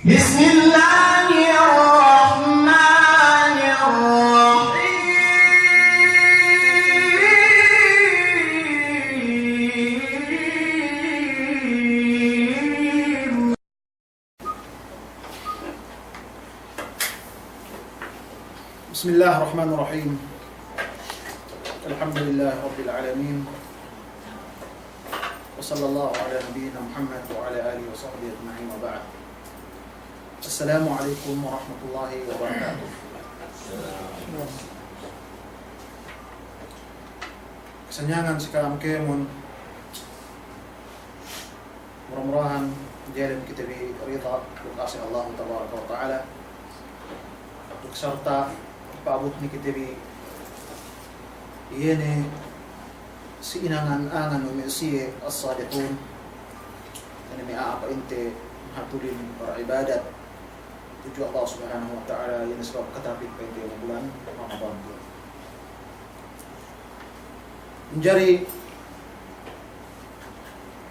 بسم الله الرحمن الرحيم. بسم الله الرحمن الرحيم. الحمد لله رب العالمين، وصلى الله على نبينا محمد وعلى آله وصحبه أجمعين، وبعد. السلام عليكم ورحمة الله وبركاته. Kesenjangan sekarang kemun mudah-mudahan jalan kita berita berkasih Allah Tabaraka wa Ta'ala serta paabot ni kita yene si inangan-angan umisiye as-salihun na may aapa inte hatulin para ibadat tuju Allah Subhanahu wa Ta'ala yan sebab katapit pa inte ng bulan Ramadan. Menjadi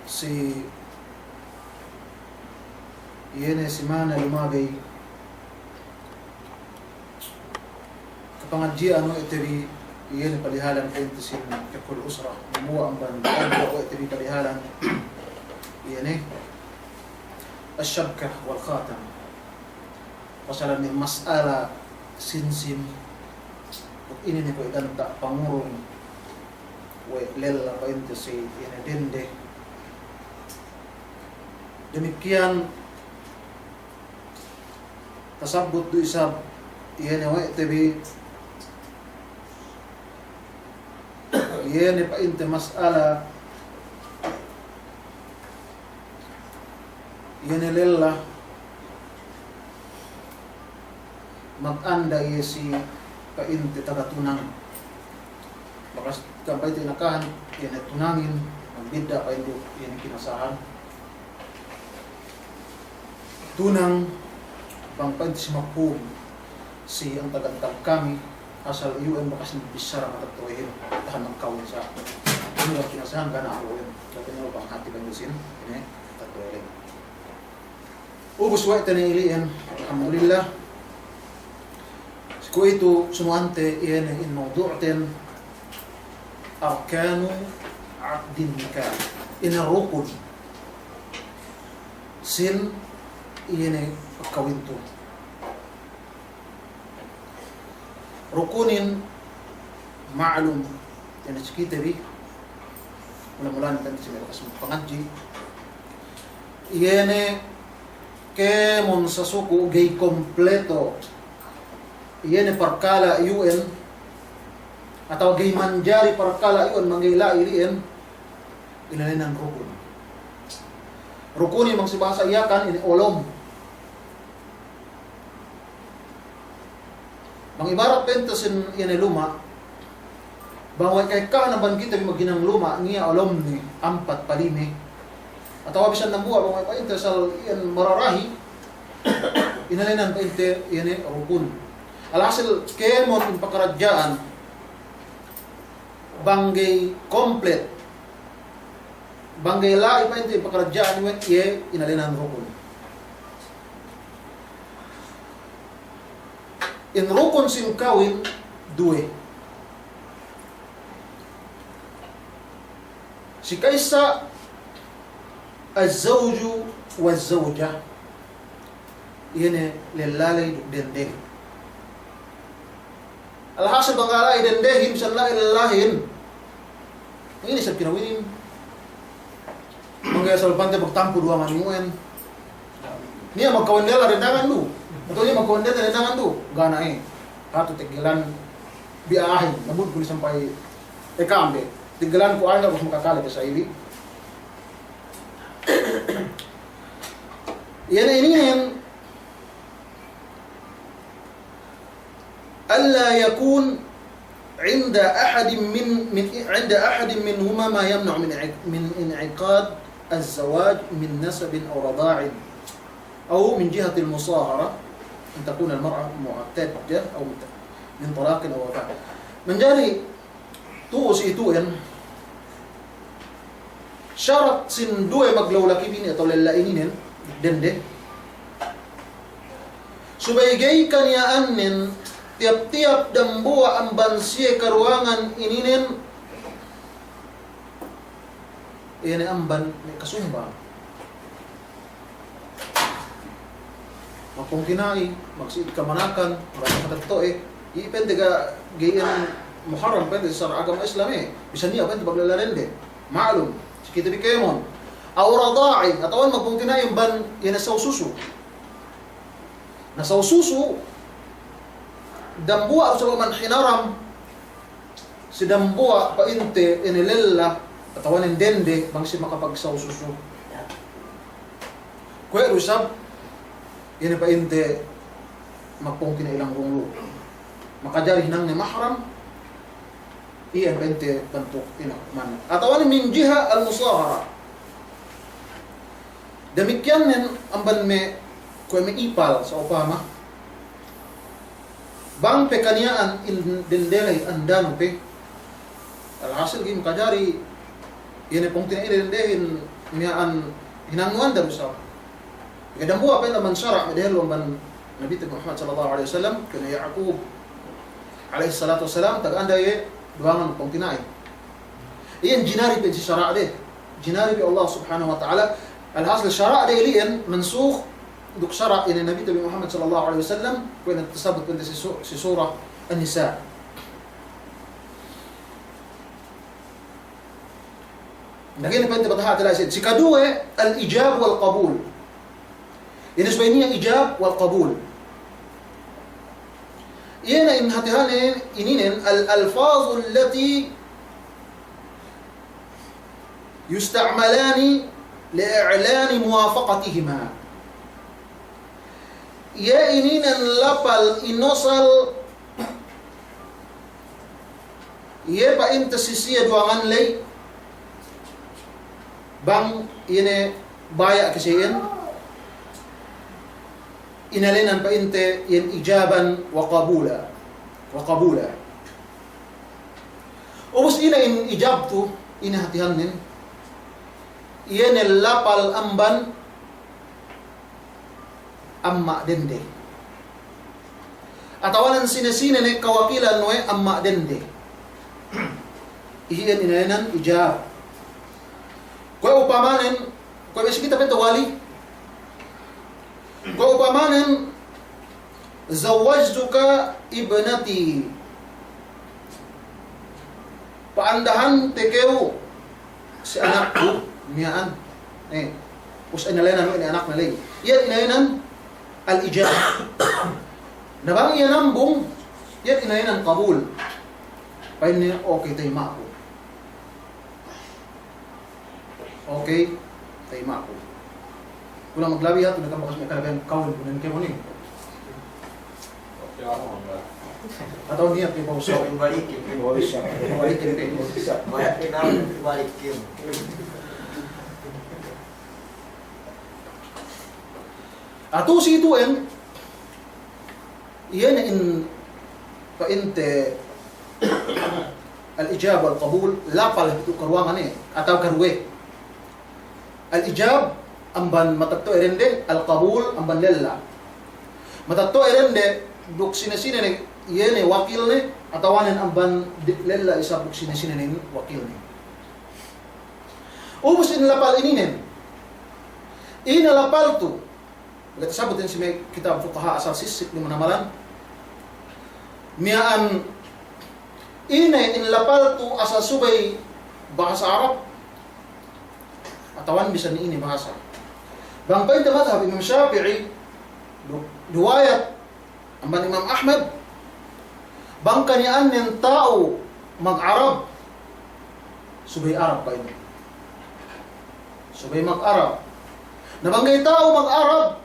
si yene si mana lumagay kapangadjian mo itiri iyan palihalan kaintisin kakul usra mamuwa ang bandagan o itiri palihalan iyan الشبكة والخاتم pasalan ni mas'ala sinsin ug ini ni ko iganta pangurong we lella kaintisin iyan dende demikian tasabut du isab iyan wa itiri iyan pa inte mas'ala iyan lella mag-anda si painte tagatunang bakas kampay tinakahan iyan tunangin magbida pa indo iyan kinasahan tunang pangpaint si mapum si ang tagantag kami asal UN bakas bisara matatuhin tahan ng kawin sa ano yung kinasahan ka na ako yun kasi nyo pang hati bang yusin ini tatuhin ubus wa ito na iliin alhamdulillah ko ito sunuante iyan in mawdu'atin arkanu aqdin nikah inarukun sin iyan pagkawinto rukunin ma'lum yan kita bi mula-mula natin si Merokas pangadji iyan kemon sa suku gay kompleto iyan parkala UN atau gay manjari parkala UN manggila iliin ilanin ng rukun rukuni mang si bahasa iyakan ini olom mang ibarat pentasin iyan luma bangway kay ka naman kita maginang luma niya olom ni ampat palime atau abisan ng buwa bangway pa inte sa iyan mararahi inalinan pa inte iyan rukun alhasil kemon yung pakaradyaan banggay komplet banggay lai pa ito yung pakaradyaan yung inalinan rukun in rukun sin kawin duwe si kaysa az-zawju waz-zawja iyan lilalay dende alhasil bangala idendehim sa lalahin ini sa kinawinin mga sa pante pagtampo duwa man UN niya magkawandela rendangan du ato niya magkawandela rendangan du gana hato tigilan biahin nabud ko sampay ekambe tigilan ko anga kung makakala sa ili yan ini ألا يكون عند أحد منهما ما يمنع من انعقاد الزواج من نسب أو رضاع أو من جهة المصاهرة أن تكون المرأة معتدة أو من طلاق أو وفاة من جاري توسي توين شرط سندوه مغلولة كبيني أو للائنين dende Subaygay kanyaanin, tiap-tiap dambua ang bansiye karuangan ininin, iyan ang ban, may kasumba. Mapong kinai, magsiid ka manakan, marami katagto ipende ka gayan muharram, pwede sa agama Islam Bisa niya, pwede baglalarende. Maalum, sikita bikemon. Aurada'i, atawan magpong kinai, yung ban, yan nasaw susu. Nasaw susu, dambua sa man hinaram, si dambua painte, inililla, atawan ng dende, bang si makapagsaw susu. Kuya Rusab, ini pa inte magpong kinailang runglo. Makajari nang ni mahram, iyan pa inte bantuk ina man. Atawan min jiha al-musahara. Demikian nen amban me kuya me ipal sa upama. Bang pe kaniaan dindelay andan pe. Alhasil gi makajari ini pong tinaidendehin miyaan hinanguan daru sa. Kadang buah apa yang man syara' medhelo man Nabi Muhammad sallallahu alaihi wasallam kana Yaqub alaihi salatu wasalam tag anda ye duangan pong tinai. Iyan jinari pe syara' de. Jinari bi Allah subhanahu wa ta'ala. Alhasil syara' de ilian mansukh duk syara' ini Nabi Muhammad sallallahu alaihi wasallam kun tasabut pada si surah An-Nisa. Naging pente bataha tala si kadue al-ijab wal qabul. Ini niya ijab wal qabul. Iyan in hatihanin ininin al-alfaz allati yusta'malani li'a'lan muwafaqatihima. Ya ininan lapal inosal ya pa intasisiya duangan lay bang ini baya kasihin inalinan pa inte yan ijaban wa qabula. Ubus ina in ijabtu inahatihanin iyan lapal amban amma dende. Atawanan sinasina ni kawakilan no amma dende. Iyan inalinan ijab. Kaya upamanin, kaya basi kita wali. Kau upamanin zawajtuka ibnati, paandahan tekeu si anakku miyaan us inalayan ini anak nalay yan inayanan al-ijab nabang yanambong yan inayanan qabul pain niya okay tayo mako okay tayo mako. Kulang maglabi ha, tunagang bakas may kalabang kawin, kunan kayo ni. Atau niya, kayo pauso. Balikin. Balikin kayo. Banyak namin balikin. Ato si ituin, iyan in painte al-ijab wal-qabul, lapal ito karuangan ataw karuwe. Al-ijab, amban matatto erende, al-qabul amban lella. Matatto erende duk sinesine ne yene wakil ne atawanen amban lella isa duk sinesine ne wakil ne. Ubus in lapal ininen. Ina lapal tu. Kita sabutin si may kitab fuqaha asal sisik ni manamalan. Miaan ina in lapal tu asal subay bahasa Arab. Atawan bisa ni ini bahasa. Bang painta madhab Imam Syafi'i duwayat amban Imam Ahmad bang kanian ng tao mag-Arab subay Arab pa ini subay mag-Arab nabanggay tao mag-Arab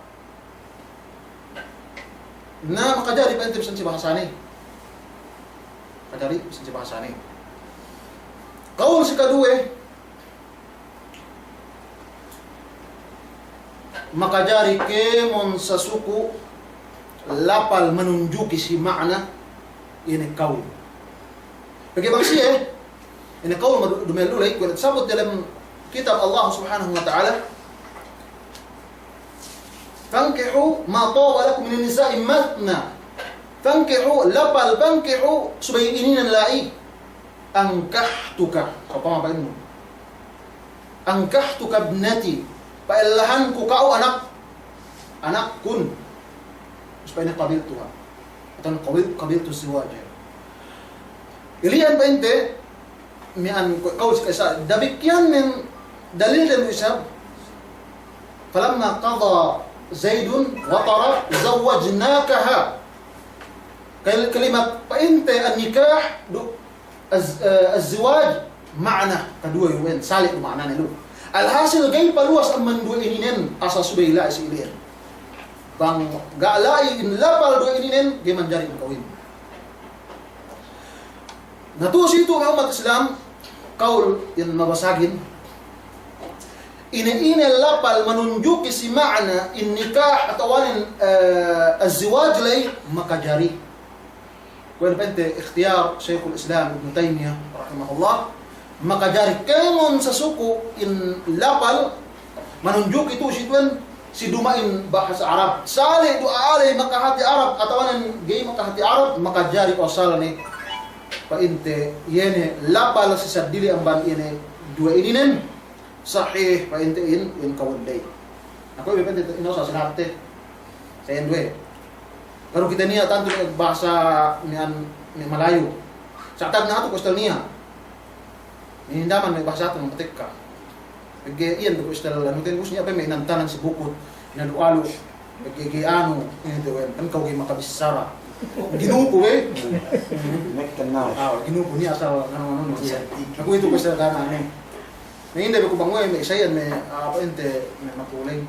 na makajari pa intip sa bahasani makajari sa bahasani kaul si kaduwe makajari kemon sa suku lapal menunjuki si makna ini kaul. Bagi bangsi ini kaul dumelulay kung sabot dalam kitab Allah Subhanahu wa ta'ala Fankihu ma taba lakum min nisa'i matna. Fankihu lapal fankihu subay ininan lai. Angkahtuka. Apa mapain mo? Angkahtuka ibnati. Pailahan ko kao anak. Anak kun. Supaya qabiltuha. Atau qabiltu siwaja. Ilian ba inte? Mian kau sa dabikyan min dalil dan isab. Falamma qada Zaidun watara zawwajnakaha. Kalimat pa inte an-nikah az-zawaj makna kedua yun salik makna nilu. Alhasil gay paluas ang mandua ininen asa subayla si ilian. Bang galai in lapal dua ininen gay manjari ang kawin. Natusi itu ng umat Islam, kaul yang mabasagin, ini lapal menunjuki si makna in nikah atau az-zawaj lay makajari. Kuan pente ikhtiyar Syekhul Islam Ibn Taymiyah rahimahullah, makajari kemon sa suku in lapal menunjuk itu si dumain bahasa Arab. Sali doa alay makahati Arab atau gay makahati Arab makajari osal ni painte yene lapal si sadili amban ini dua ininen sahih painte in kawalday. Ako ibepende ino sa sinate sa endwe. Pero kita niya tanto bahasa ni Malayo. Sa tag na ato kustal niya. Hinindaman may bahasa ato ng patika. Iyan ko kustal ano tin gusto niya pa may nantanan si bukod na dualo. Naggigiano ito wen kan kau gi makabisara. Ginupo Nagtanaw. Ginupo niya sa ano siya. Ako ito kustal kana ni. May hindi ko bangoy may isayan may apa ente may makulay.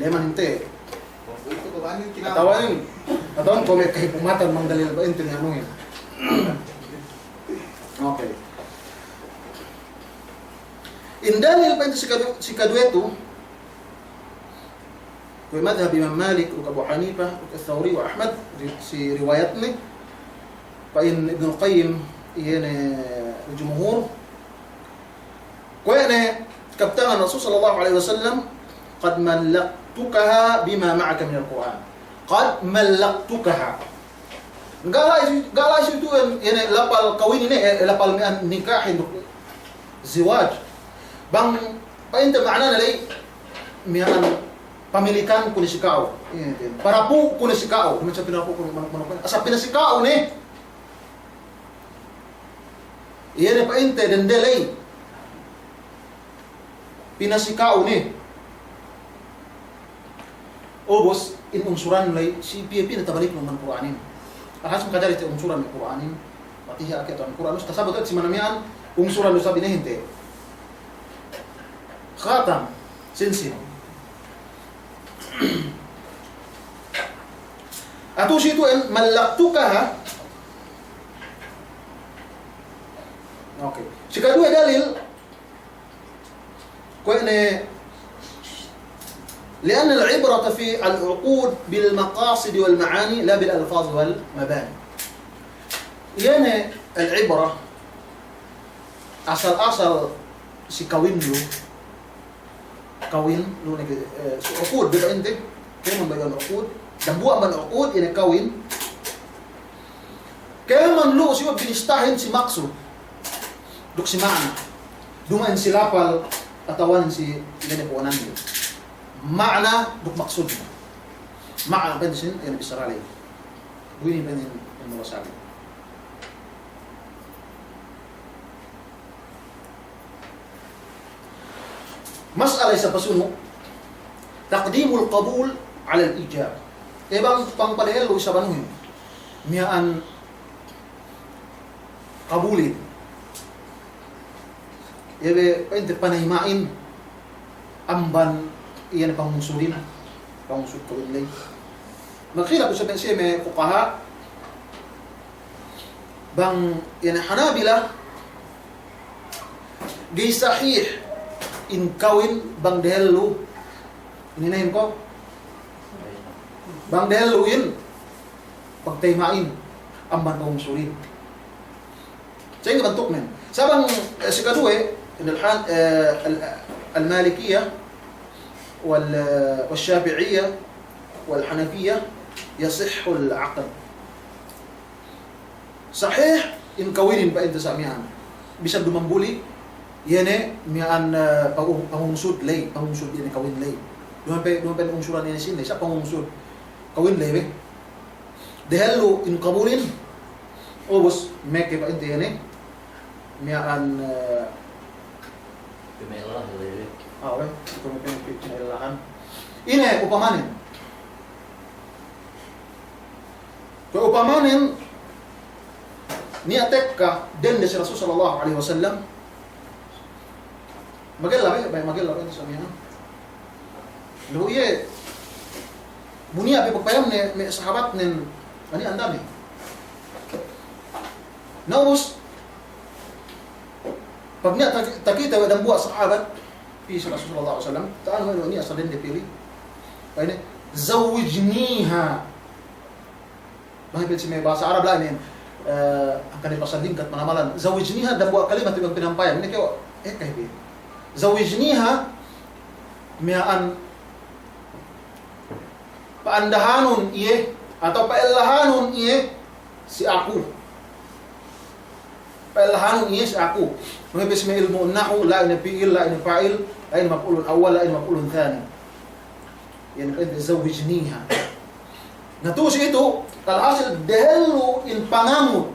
Leman inte. Katawan ko may kahipumatan mang dalil ba ente nga nungin. Okay. In dalil pa ente si kadueto kuy madhab Imam Malik ug Abu Hanifah ug Thawri wa Ahmad si riwayat ni pa in Ibn Qayyim iyan jumhur kuy ne kaptangan Rasul sallallahu alaihi wasallam qad mallaqtukaha bima ma'aka min al-Quran qad mallaqtukaha galay itu yan lapal kawin ini lapal mian nikahin ziwaj bang painta makna nalay mian pamilikan ko ni si kao para po ko ni si kao naman sa pinapo ko asa pinasikao ni yan painta dendelay pinasikao ni obos in unsuran lay si PAP na tabalik ng Quranin. Akas makadari ti unsuran ng Quranin. Patiha aket ang Quran. Tasabot at si manamian unsuran lo sabi na hinte. Khatam sinsin. Ato si ito en malaktukaha. Okay. Si kadua dalil kuene لأن العبرة في العقود بالمقاصد والمعاني لا بالألفاظ والمباني. يعني العبرة أصل si kawin lo عقود بيبقى انت كيف من بيبقى العقود دبوء من العقود يعني كawin كمان lo siya binistahin si maksud duk si maana dumaan si lapal atawan si linipuanan niyo makna duk maksud makna pa din yan bisarali buini pa din yung mawasabi mas'ala sa pasuno taqdimul qabul ala al-ijab ibang pangpalihel sa banuhin miyaan kabulin ibe pwede panahimain amban iyan pangmusulin pangmusud ko ilay magkila ko sa siya may fuqaha bang yan Hanabila di sahih in kawin bang dehelu ininahin ko bang dehelu in pagtaymain amban pangmusulin sa yung bantok men sabang si kadue al-Malikiyah والشافعية والحنفية يصح العقد. صحيح إن كوين بأنت سامعان bisa dumambuli yene mian pangungsud lay pangungsud ini kawin lay duman pa ungsuran ini sin sa pangungsud kawin lay be dehelu in kabulin obos meke pa inte yene mian Pimela, lele. awe ito mo pinagpipinailahan ini upamanin kung upamanin niatek ka din si Rasul sallallahu alaihi wasallam magella ba sa miya lo ye bunia be pagpayam ne may sahabat nen ani andami naus pag niya takita wa dambuwa sahabat fi Rasul sallallahu alaihi wasallam taan mo ni asalin de pili ayne zawijniha bahaya si may bahasa Arab la ini ang kanil pasadingkat manamalan zawijniha dambuwa kalimat ibang pinampayan ini kayo kahibin zawijniha miyaan paandahanon iye atau pailahanon iye si aku pailahanon iye si aku mengibis may ilmu nahu la ini fi'il la ini fa'il la ini maf'ulun awal la ini maf'ulun thani yan pwede zawijniha natusi ito kalhasil dehelu in pangamut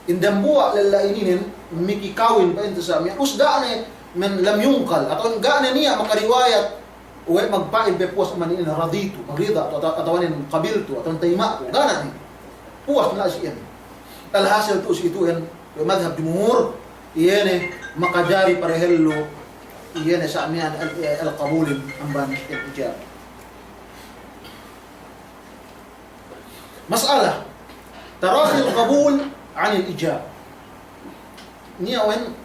in dambuwa lalaininin mikikawin pa ito sa amin usdaan men lam yungkal atau gane niya makariwayat o magpail be puwas manin raditu magrida atau anin qabiltu atau taymatu gana ni puwas na siyan kalhasil to si ito yan madhab jumhur iyene makajari parehelo iyene sa amin al-qabulin amban al-ijab. مسألة تراخي القبول عن الإجابة niya wen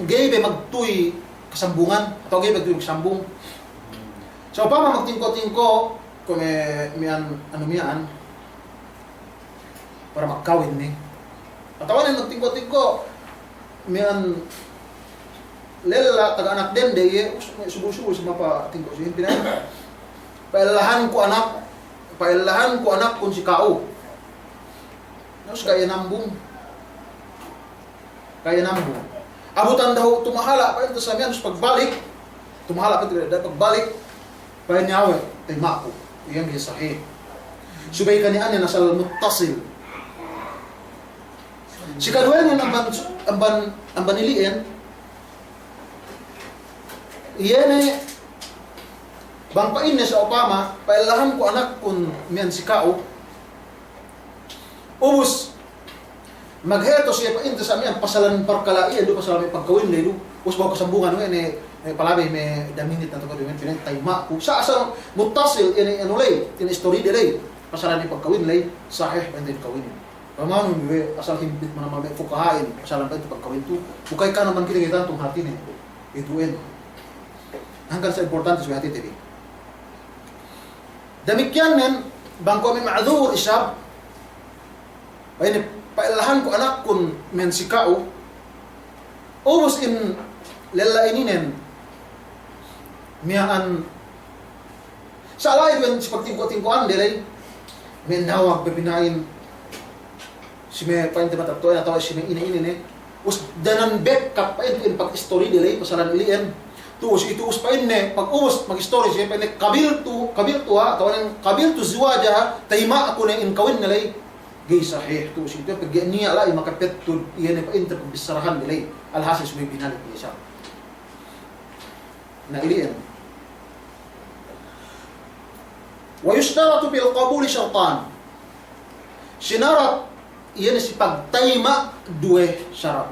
gaybe magtuy kasambungan atau gaybe magtuy kasambung so pa magtingko-tingko kung mian ano mian para magkawin ni atau ano magtingko-tingko mian lela taga anak den de subu-subu sa mapa tingko so pinay pailahan ko anak kun si kao. Nus kaya nambung. Abutan daw tumahala pa ito sa miyan pagbalik. Tumahala pa ito pagbalik. Pa nyawe tay mako. Iyan gi sahih. Subay kanian na sal muttasil. Si kadwen yung amban niliin. Iyan bang pain na sa Obama, pailahan ko anak kun miyan si Kao. Ubus, magheto siya pain sa miyan, pasalan parkalai, do pasalan may pagkawin na ito. Ubus bago kasambungan, may palabay, may daminit na ito kadawin, pinagtayma ko. Sa asang mutasil, ini anulay, ini story delay, pasalan may pagkawin lay, sahih, hindi kawin. Pamano, asal himbit mo naman may fukahain, pasalan pa ito pagkawin ito. Bukay ka naman kinikitan itong hati niya. Ituin. Hanggang sa importante sa hati TV. Demikian men bangko may ma'dhur isab ay pailahan ko anak kun men si Kao ubos in lalaininen miyaan sa alay when si pagtingko-tingkoan delay men nawag pepinain si may painte matatoy na tawa si may ina-inin us danan back kap painte in pag-story delay pasaran ilian tuus ituus pa inne pag-uus mag-story siya pa inne kabiltu ha tawanan kabiltu ziwaja tayma ako na in kawin nalay gay sahih tuus ito pag niya alay makapettud iyan pa inter pagbisarahan nilay alhasil sumay binalik niya siya na ilian wa yushtaratu bil qabuli syartan sinarat iyan si pagtayma duwe syarat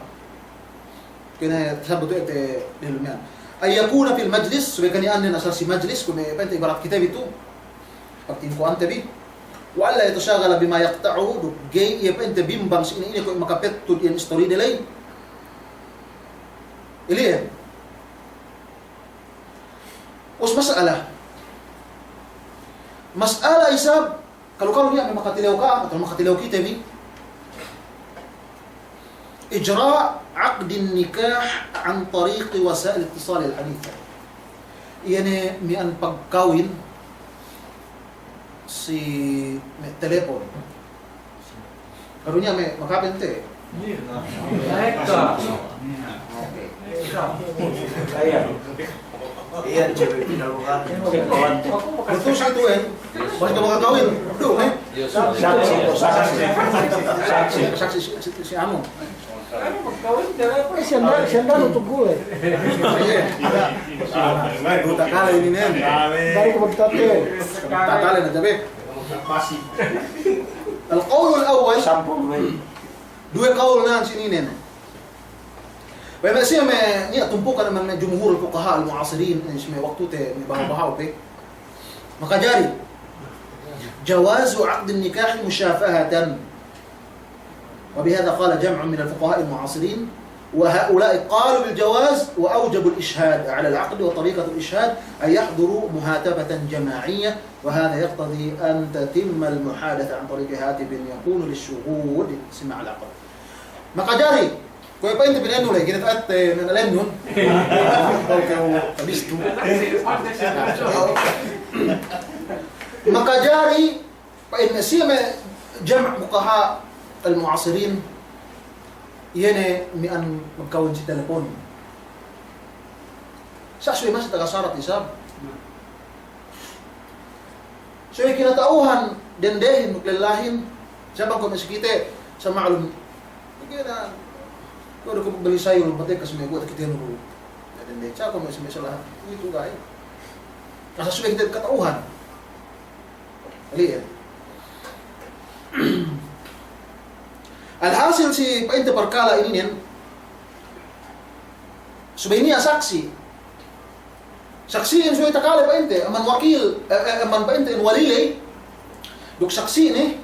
kaya sabato ite nilumian ay yakuna fil majlis so kanian na sa si majlis kung may pente ibarat kitab itu pagtingkuan tabi wala ito shagala bima yaqta'u do gay iya pente bimbang si ini ko makapet tud in story delay iliya us mas'ala isab kalau niya may makatilaw ka atau makatilaw kita bi إجراء عقد النكاح عن طريق وسائل الاتصال الحديثة iyan may ang pagkawin si may telepon. Karon niya may makapente. Okay. Kaya. Iyan, sabi pinalukan. Ito sa ito bakit ka makakawin? Do, saksi si amo. Siya na tugo eh. Buta kala ini nen. Dari ko magtate. Tatala na jabe. Al-qawl al-awwal, Sampung may. dua qawl na sininen. Pero siya may niya tumpukan naman ng jumhur al-fuqaha al-mu'asirin may waktu te may bahaw pe. Makajari. Jawazu 'aqd an-nikah mushafahatan. وبهذا قال جمع من الفقهاء المعاصرين وهؤلاء قالوا بالجواز وأوجبوا الإشهاد على العقد وطريقة الإشهاد أن يحضروا مهاتفة جماعية وهذا يقتضي أن تتم المحادثة عن طريق هاتف يكون للشهود سمع العقد مقجاري كوي باين تبينو لي كده فات من الانون كبستو مقجاري باين سيما جمع فقهاء المعاصرين يني مئن مكون si telepon. Sa suy mas tagasarat isab. So kinatauhan dendehin nuglalahin sabang ko masikite sa maalum. Kaya ko ko bali sayo batay kas may buat kita no. Dende cha ko may lahat. Ito gay. Kasi suy kita katauhan. Ali. Alhasil si painte perkala ini nen subainia saksi yang sudah takale painte aman wakil aman painte en walile duk saksi ni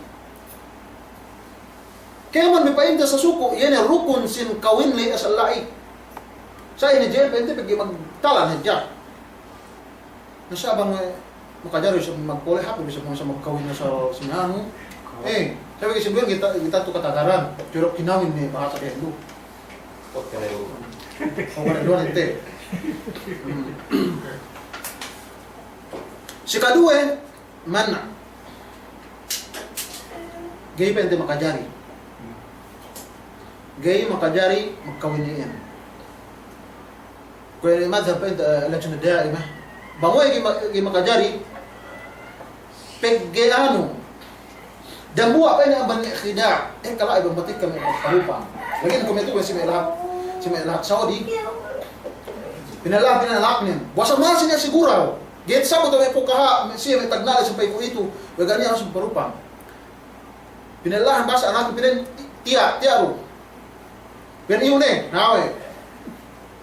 kaya man may painte sa suko yan rukun sin kawin li asalai sa ini jail painte pagi magtalan hedya nasabang makajaro sa magpole hapon sa magkawin na sa sinano sabi kasi sebenarnya kita tuh katagaran, curug kinawin nih bahasa kayak itu. Orang dua nanti. Si kedua mana? Gay pente makajari. Gay makajari magkawinian. Kaya madhab pente election daimah. Bangoy gay makajari peggeano. Dan buat apa ini abang khida? Kalau ibang batik kami parupa. Lagi kami itu si Melak Saudi. Pinalak niya. Basta mahal siya siguro. Get sa mo to may pukaha, siya may tagnala sa pay ko ito. Bagani ang parupa. Pinalahan basta anak pinin tiaro. Pero iyon nawe.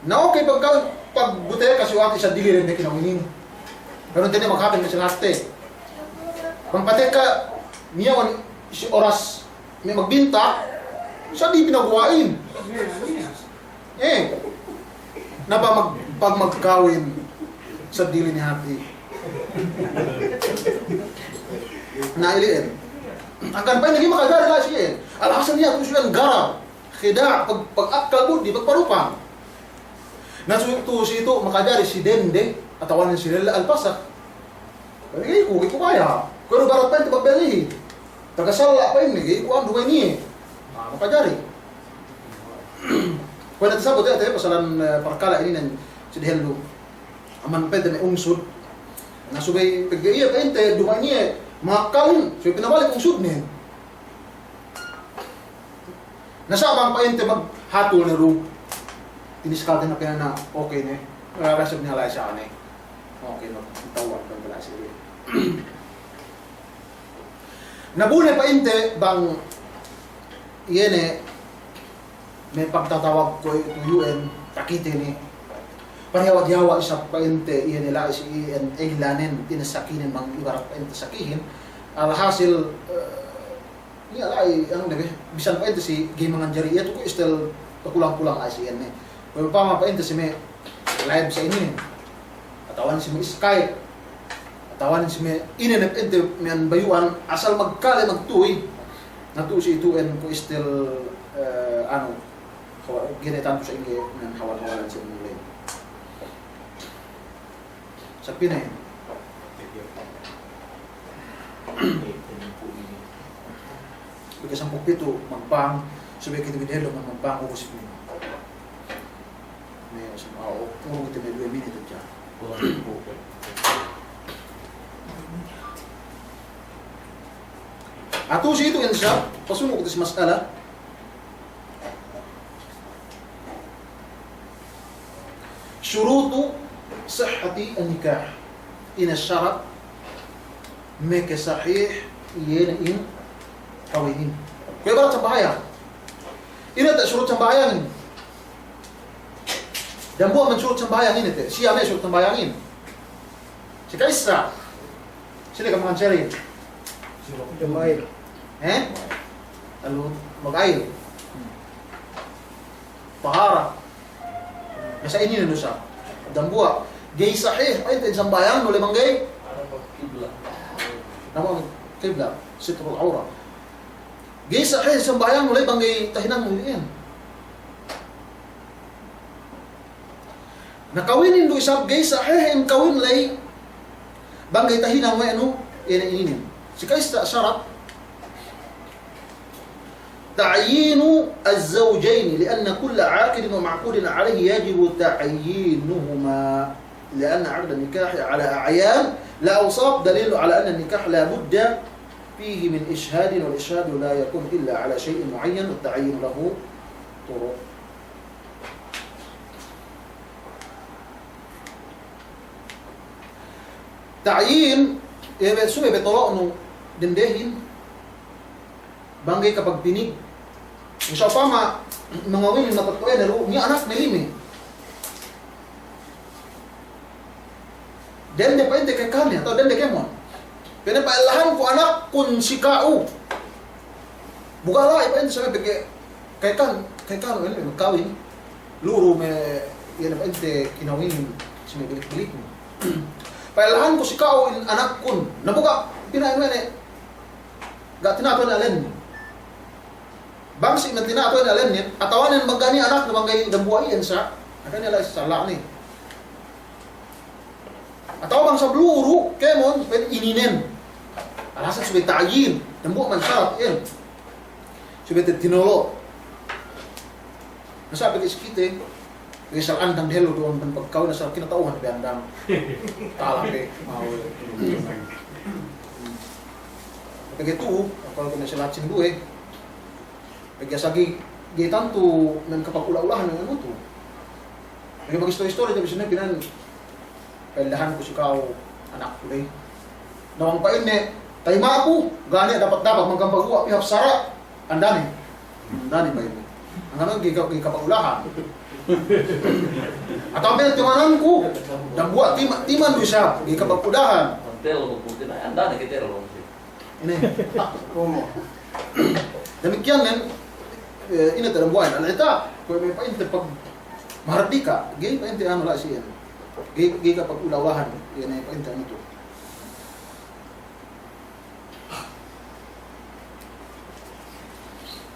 Na okay pag butaya kasi wati sa dili rin na kinawinin. Pero hindi makapin na sila hati. Pangpatek ka miyawan si oras may magbinta siya di pinagawain na ba pag magkawin sa dili ni hati nailiin akan pa naging makagari lang siya alhasan niya kung siya ang gara khida pag-akal mo di pagparupang nasuto si ito makagari si Dende at tawanan si Lela Alpasak ko kaya pero barat pa ito pagbeli tagasala pa ini, ikuan dua ini, makajari. Kung natasabot tayo pasalan perkala ini nan sedih lu, aman pede may ungsud, nasubay paggiya pa inte dua ini, makalin, so pinabalik ungsud niya. Nasabang pa inte maghatol na ru, tiniskal na kaya na okay ne, rasab niya lang siya ne, okay no, tawag ng pala siya. Nabunay pa inte bang yene may pagtatawag ko ito UN takite ni parehawad-yawa isa pa inte yene la si UN eglanen tinasakinin mang ibarat pa inte sakihin alhasil niya ay ang nabi bisan pa inte si gimangan jari ito ko still kulang-kulang ay si yan pero pa pa inte si may live sa ini katawan si may Skype tawanin si may inenep ente may bayuan asal magkali magtuwi natusi ituin ko still ginitan ko sa inyo ng hawal-hawalan sa inyo sa Pinay. Bigay sa pupito, magbang, sabi kita bidelo, magbang ko si Pinay. May puro kita may 2 minutes dyan. Ato siya ito yan siya, pasunod ko ito si Masala. Syurutu sahati an-nikah. Ina syarat meke sahih yenain kawinin. Kaya barat sa bahaya. Ina tak syurut sa bayangin. Dan buat mensyurut sa bayangin ito. Siya may syurut sa bayangin. Si Kaisra. Sila ka mga ceri. Jamail. Lalu mag-ail. Tahara. Nasa ini na siya. Dan buat gay sahih ay isang bayang nuli mang gay. Nama kibla, sitrul aura. Gay sahih isang bayang nuli bang gay tahinan muliin. Nakawinin do isang gay sahih ang kawin lay bang gay tahinan mo ano ini. Si kaisa syarat تعيين الزوجين لأن كل عاقد ومعقود عليه يجب تعيينهما لأن عقد النكاح على أعيان لا أوصاف دليل على أن النكاح لا بد فيه من إشهاد والإشهاد لا يكون إلا على شيء معين والتعيين له طرق. تعيين سمي بطلاق إنه دندهين banggay kapag pinig. Kung siya pa mga women na pagtuwa na niya anak na limi. Den de pwede kay kanya, atau den de kemon. Pinapailahan ko anak kun si kao. Bukala ipa ente sabi kay kan magkawin. Luro me yan pa ente kinawin si may bilik-bilik mo. Pailahan ko si kao anak kun. Nabuka pinain mo gak tinato na alen. Bangsi na tinato na alen atawanan magani anak na bangay dambuayan sa akan nila sa ni. Ataw bang sa bluro kemon pen ininen. Alasan sulit ta'yin dambu man syarat yan. Sulit tinolo. Nasabi kis kite Rizal andang delo doon pagkaw na sa kinatauhan bi andang talape mau. Begitu, kalau kena selacin gue, sagi gitan tu men kapag ula-ulahan ng ano to. May mag-story tapi sinabi pinan peldahan ko si kau anak ko dai. Nawang pain ne, tay maku, gani dapat magkambagua pihap sara. Andani ba yun? Ang ano kapag ulahan. Atau ang timanan ko, nagbuat timan do siya, kapag udahan. Hotel magpunti na, andani kita ro. Ini, demikian kan, ini dalam buah. Alita, kau may paint pag mahardika, gay paint ano lah siya, gay kapag ulawahan, yan ay paint ano to.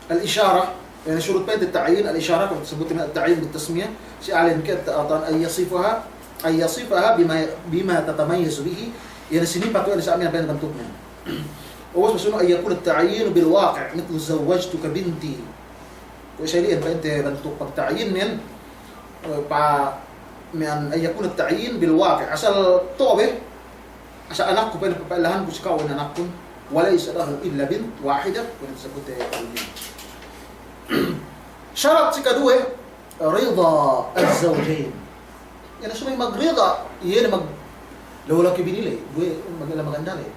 الإشارة يعني شروط بيت التعيين الإشارة كما تثبتنا التعيين بالتسمية سأعلن كده أن يصفها بما تتميز به يعني سنين باتوا أنا سأمين بين بنتوكنا واسمه أن يكون التعيين بالواقع مثل زوجتك بنتي وشيئين فأنت بنتوك التعيين من أن يكون التعيين بالواقع عشان طوبة عشان أناكم بين لهن بسكاو إن أناكم وليس له إلا بنت واحدة ونسبت البنت شرط كدوه رضا الزوجين يعني شو ما رضا يعني لو لك بني لي gue maganda lay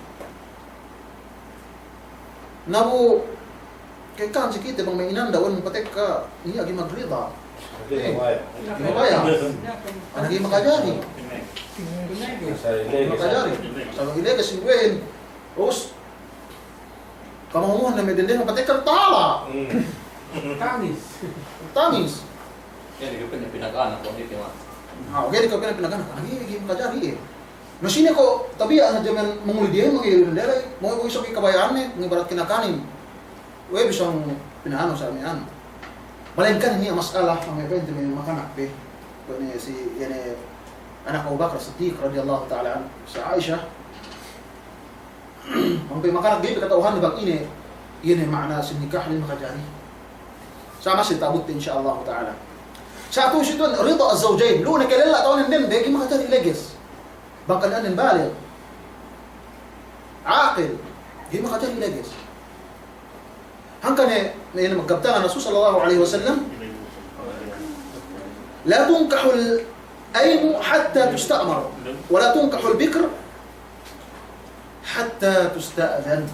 nabu kay kan si kita bang may inandawan patek ka ni agi magrida mabaya anagi makajari sa ile kasi wen os kamu na medende patek ka tala tamis Yan, ikaw pinag-anak ko dito man. Okay, ikaw pinag-anak anagi makajari Masine ko tabiya na jaman mangulidi mangirin dere mo iso ki kabayan ni ngibarat kinakanin. We bisang pinaano sa amin. Balen kan ni masalah ang event ni makanak pe. Ko ni si yani anak Abu Bakar Siddiq radhiyallahu ta'ala sa Aisyah. Ang pimakarag katauhan ni bang ini makna sa nikah ni makajari. Sama si tabut insyaallah ta'ala. Sa ato siya doon, rida az-zawjayn. Lo nakilala taon din, bagi makajari legis. Bangkalan ng baligh. Aqil. Di makajari legis. Hangkane na magkabtangan Rasul sallallahu alaihi wasallam. La tunkahu al-aym hatta tusta'mar wa la tunkahu al-bikr hatta tusta'dhan.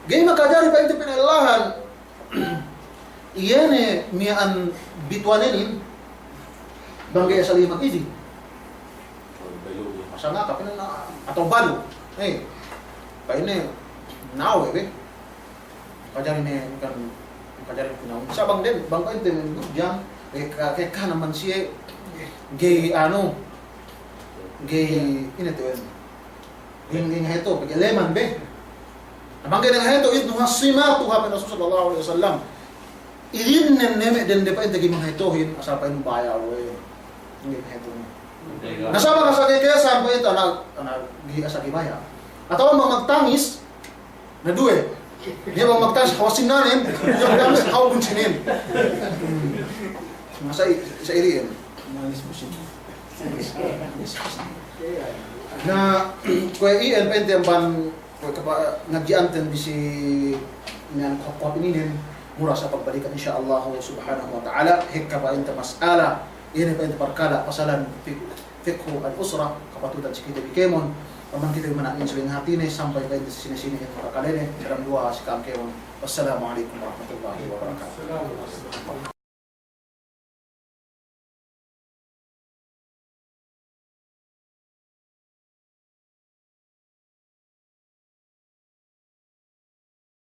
Gay makadari pa ito pinalahan iyane miyan bitwanenin banggay sa limang idi. Masa nga ka pinala atong balo. Paine nawe kajari ne kan kajari pinaw sabang din bangkain din diyan kay ka naman siya gay gay to ging heto pag eleman be abang gay heto is nuha sima tuha pa Rasul sallallahu alaihi wasallam idin neme den de pa hindi mahetohin asa pa yung bayaw ngi heto nasaba ka sa kaya sa pa ito na gi asa gimaya ataw magtangis na duwe. Dia mau magtas hawasin nanin, dia magtas hawakun sinin. Masa sa iriin. Na kuya iyan pwede ang ban nagdianten di si niyan kapapininin mura sa pagbalikan insyaallah subhanahu wa ta'ala hikka pa inta mas'ala iyan pa inta parkala pasalan fikhu al-usra kapatutan si kita bikemon pamangkin kita mananin sa hati ni sampai kayo sa sinisini at makakalene dalam dua si kamkeon. Wassalamualaikum warahmatullahi wabarakatuh.